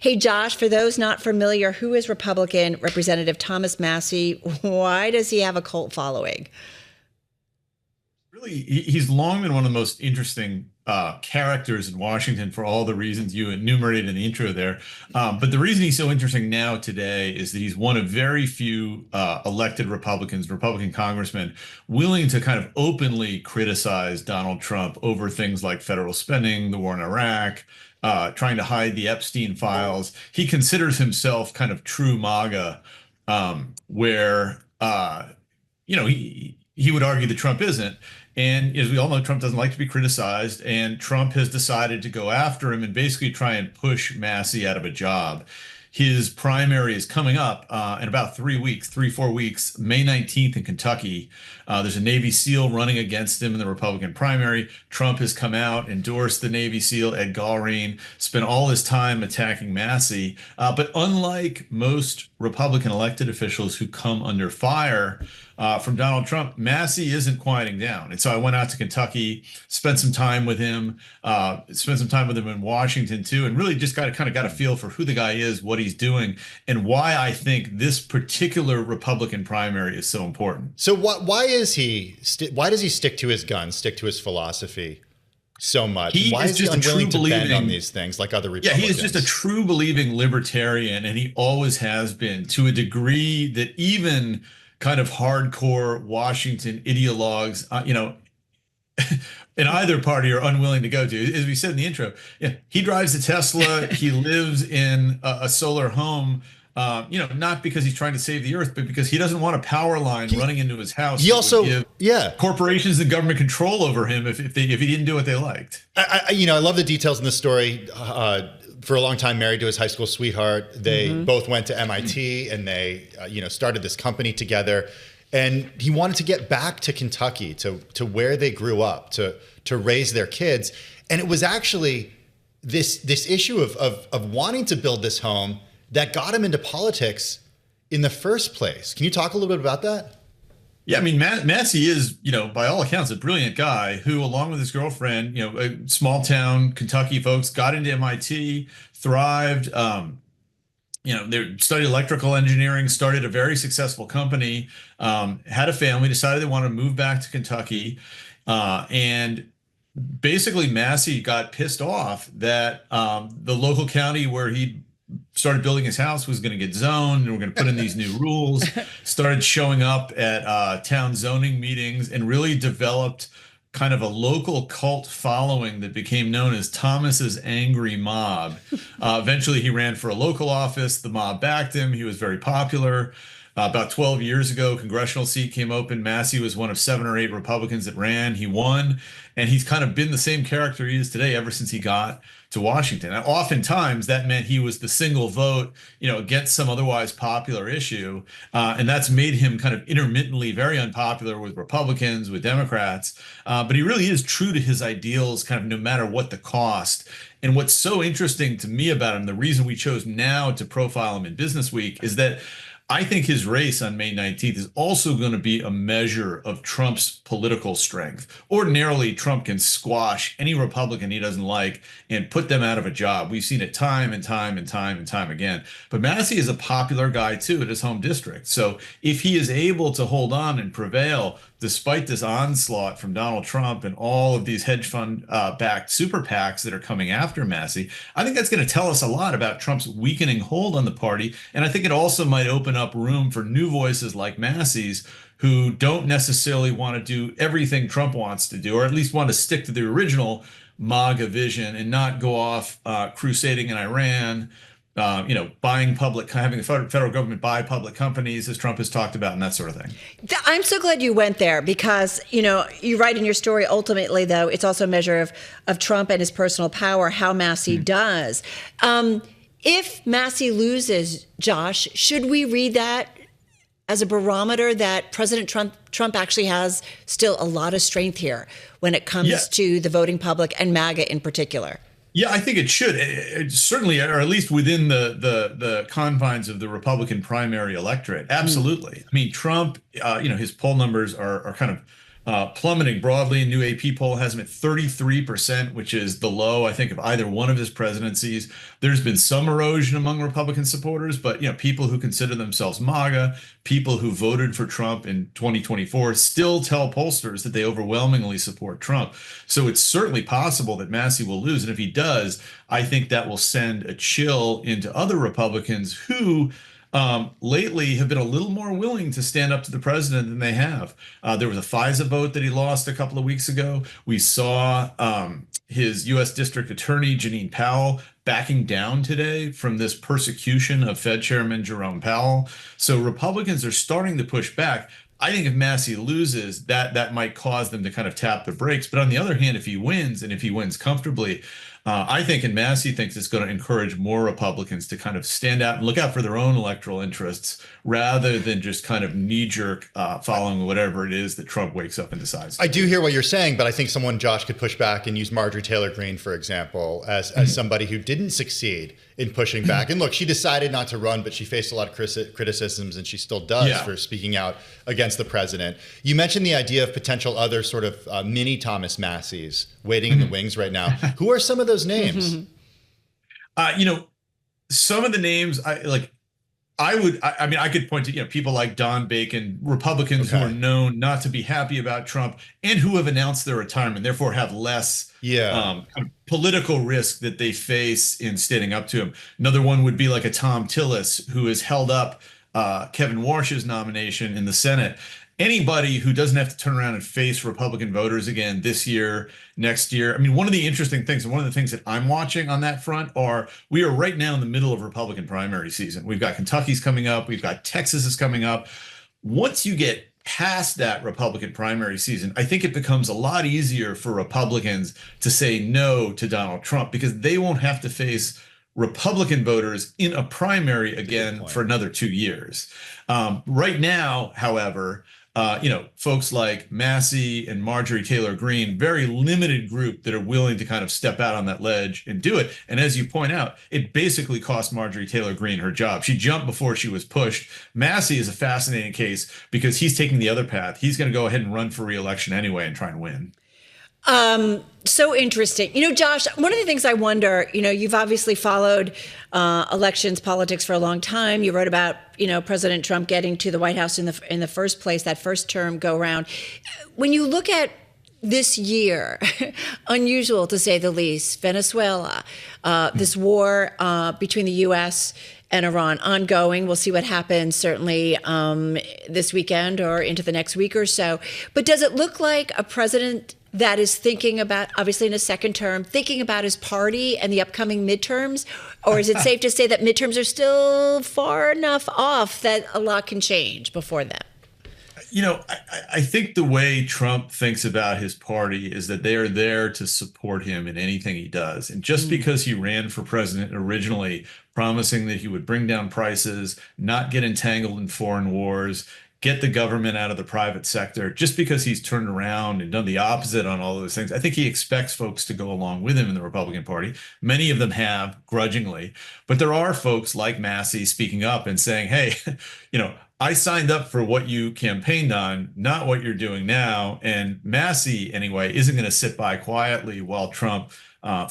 Hey, Josh, for those not familiar, who is Republican Representative Thomas Massie? Why does he have a cult following? Really, he's long been one of the most interesting characters in Washington for all the reasons you enumerated in the intro there. But the reason he's so interesting now today is that he's one of very few elected Republicans, Republican congressmen, willing to kind of openly criticize Donald Trump over things like federal spending, the war in Iraq, trying to hide the Epstein files. He considers himself kind of true MAGA, where he would argue that Trump isn't. And as we all know, Trump doesn't like to be criticized, and Trump has decided to go after him and basically try and push Massie out of a job. His primary is coming up in about 4 weeks, May 19th in Kentucky. There's a Navy SEAL running against him in the Republican primary. Trump has come out, endorsed the Navy SEAL, Ed Galrine, spent all his time attacking Massie. But unlike most Republican elected officials who come under fire from Donald Trump, Massie isn't quieting down. And so I went out to Kentucky, spent some time with him, in Washington too, and really just kind of got a feel for who the guy is, what he's doing, and why I think this particular Republican primary is so important. So why does he stick to his guns, stick to his philosophy so much? Why is he unwilling to bend on these things like other Republicans? Yeah, he is just a true believing libertarian, and he always has been, to a degree that even kind of hardcore Washington ideologues, in either party are unwilling to go to. As we said in the intro, he drives a Tesla. He lives in a solar home. Not because he's trying to save the earth, but because he doesn't want a power line running into his house. He also, corporations and government control over him if he didn't do what they liked. I love the details in the story. For a long time, married to his high school sweetheart. They both went to MIT, and they, started this company together. And he wanted to get back to Kentucky, to where they grew up, to raise their kids. And it was actually this issue of wanting to build this home that got him into politics in the first place. Can you talk a little bit about that? Yeah, I mean, Massie is, by all accounts, a brilliant guy who, along with his girlfriend, small town Kentucky folks, got into MIT, thrived. They studied electrical engineering, started a very successful company, had a family, decided they wanted to move back to Kentucky, and basically Massie got pissed off that the local county where he started building his house was going to get zoned, and we're going to put in these new rules. Started showing up at town zoning meetings and really developed kind of a local cult following that became known as Thomas's Angry Mob. Eventually, he ran for a local office. The mob backed him. He was very popular. About 12 years ago, congressional seat came open. Massie was one of 7 or 8 Republicans that ran. He won, and he's kind of been the same character he is today ever since he got to Washington. And oftentimes, that meant he was the single vote, against some otherwise popular issue, and that's made him kind of intermittently very unpopular with Republicans, with Democrats. But he really is true to his ideals, kind of no matter what the cost. And what's so interesting to me about him, the reason we chose now to profile him in Business Week, is that I think his race on May 19th is also going to be a measure of Trump's political strength. Ordinarily, Trump can squash any Republican he doesn't like and put them out of a job. We've seen it time and time and time and time again. But Massie is a popular guy, too, at his home district. So if he is able to hold on and prevail, despite this onslaught from Donald Trump and all of these hedge fund backed super PACs that are coming after Massie, I think that's going to tell us a lot about Trump's weakening hold on the party. And I think it also might open up room for new voices like Massie's, who don't necessarily want to do everything Trump wants to do, or at least want to stick to the original MAGA vision and not go off crusading in Iran, buying having the federal government buy public companies, as Trump has talked about, and that sort of thing. I'm so glad you went there because, you write in your story, ultimately, though, it's also a measure of Trump and his personal power, how Massie does. If Massie loses, Josh, should we read that as a barometer that President Trump actually has still a lot of strength here when it comes to the voting public and MAGA in particular? Yeah, I think it should. It certainly, or at least within the confines of the Republican primary electorate. Absolutely. I mean, Trump, his poll numbers are kind of plummeting broadly. A new AP poll has him at 33%, which is the low, I think, of either one of his presidencies. There's been some erosion among Republican supporters, but people who consider themselves MAGA, people who voted for Trump in 2024, still tell pollsters that they overwhelmingly support Trump. So it's certainly possible that Massie will lose, and if he does, I think that will send a chill into other Republicans who lately have been a little more willing to stand up to the president than they have. There was a FISA vote that he lost a couple of weeks ago. We saw his U.S. District Attorney, Janine Powell, backing down today from this persecution of Fed Chairman Jerome Powell. So Republicans are starting to push back. I think if Massie loses, that might cause them to kind of tap the brakes. But on the other hand, if he wins, and if he wins comfortably, I think, and Massie thinks, it's going to encourage more Republicans to kind of stand out and look out for their own electoral interests rather than just kind of knee-jerk following whatever it is that Trump wakes up and decides. I do hear what you're saying, but I think someone, Josh, could push back and use Marjorie Taylor Greene, for example, as somebody who didn't succeed in pushing back. And look, she decided not to run, but she faced a lot of criticisms, and she still does for speaking out against the president. You mentioned the idea of potential other sort of mini Thomas Massies waiting in the wings right now. Who are some of those names? Some of the names I could point to people like Don Bacon, Republicans who are known not to be happy about Trump and who have announced their retirement, therefore have less political risk that they face in standing up to him. Another one would be like a Tom Tillis, who has held up Kevin Warsh's nomination in the Senate. Anybody who doesn't have to turn around and face Republican voters again this year, next year. I mean, one of the interesting things, and one of the things that I'm watching on that front we are right now in the middle of Republican primary season. We've got Kentucky's coming up. We've got Texas is coming up. Once you get past that Republican primary season, I think it becomes a lot easier for Republicans to say no to Donald Trump because they won't have to face Republican voters in a primary again for another 2 years. Right now, however, folks like Massie and Marjorie Taylor Greene, very limited group that are willing to kind of step out on that ledge and do it. And as you point out, it basically cost Marjorie Taylor Greene her job. She jumped before she was pushed. Massie is a fascinating case because he's taking the other path. He's going to go ahead and run for re-election anyway and try and win. So interesting. Josh, one of the things I wonder, you've obviously followed elections, politics for a long time. You wrote about, President Trump getting to the White House in the first place, that first term go round. When you look at this year, unusual to say the least, Venezuela, this war between the U.S. and Iran ongoing. We'll see what happens certainly this weekend or into the next week or so. But does it look like a president that is thinking about, obviously in a second term, thinking about his party and the upcoming midterms? Or is it safe to say that midterms are still far enough off that a lot can change before then? I think the way Trump thinks about his party is that they are there to support him in anything he does. And just because he ran for president originally, promising that he would bring down prices, not get entangled in foreign wars, get the government out of the private sector, just because he's turned around and done the opposite on all those things, I think he expects folks to go along with him in the Republican Party. Many of them have, grudgingly. But there are folks like Massie speaking up and saying, hey, I signed up for what you campaigned on, not what you're doing now. And Massie, anyway, isn't going to sit by quietly while Trump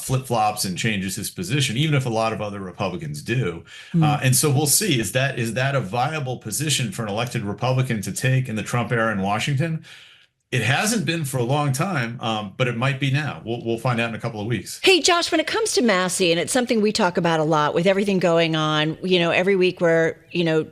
flip-flops and changes his position, even if a lot of other Republicans do. And so we'll see. Is that a viable position for an elected Republican to take in the Trump era in Washington? It hasn't been for a long time, but it might be now. We'll find out in a couple of weeks. Hey, Josh, when it comes to Massie, and it's something we talk about a lot with everything going on, every week we're,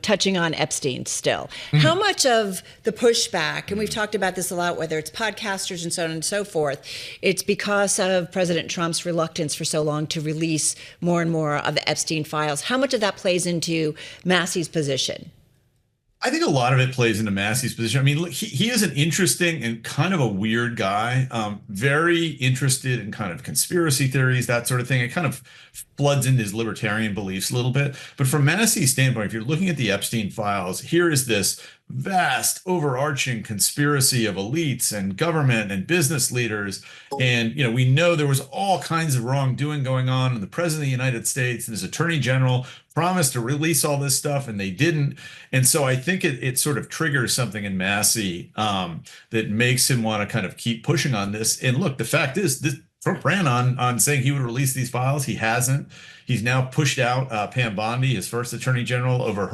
touching on Epstein still. How much of the pushback, and we've talked about this a lot, whether it's podcasters and so on and so forth, it's because of President Trump's reluctance for so long to release more and more of the Epstein files. How much of that plays into Massie's position? I think a lot of it plays into Massie's position. I mean, look, he is an interesting and kind of a weird guy, very interested in kind of conspiracy theories, that sort of thing. It kind of bloods into his libertarian beliefs a little bit. But from Massie's standpoint, if you're looking at the Epstein files, here is this vast overarching conspiracy of elites and government and business leaders. And, we know there was all kinds of wrongdoing going on, and the president of the United States and his attorney general promised to release all this stuff, and they didn't. And so I think it sort of triggers something in Massie that makes him want to kind of keep pushing on this. And look, the fact is, Trump ran on saying he would release these files. He hasn't. He's now pushed out Pam Bondi, his first attorney general, over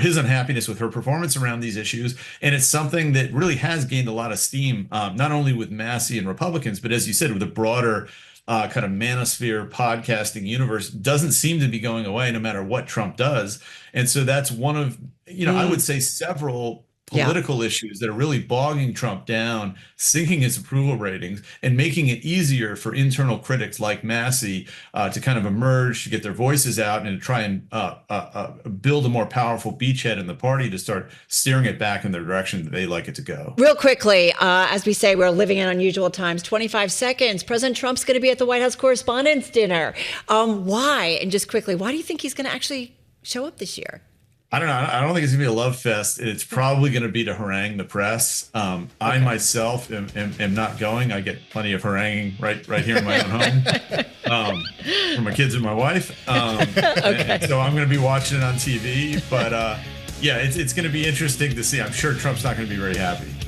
his unhappiness with her performance around these issues. And it's something that really has gained a lot of steam, not only with Massie and Republicans, but as you said, with the broader kind of manosphere podcasting universe. Doesn't seem to be going away no matter what Trump does. And so that's one of, I would say several political issues that are really bogging Trump down, sinking his approval ratings, and making it easier for internal critics like Massie to kind of emerge, to get their voices out, and to try and build a more powerful beachhead in the party to start steering it back in the direction that they like it to go. Real quickly, as we say, we're living in unusual times. 25 seconds. President Trump's going to be at the White House Correspondents' dinner. Why? And just quickly, why do you think he's going to actually show up this year? I don't know. I don't think it's going to be a love fest. It's probably going to be to harangue the press. I myself am not going. I get plenty of haranguing right here in my own home from my kids and my wife. And so I'm going to be watching it on TV. But it's going to be interesting to see. I'm sure Trump's not going to be very happy.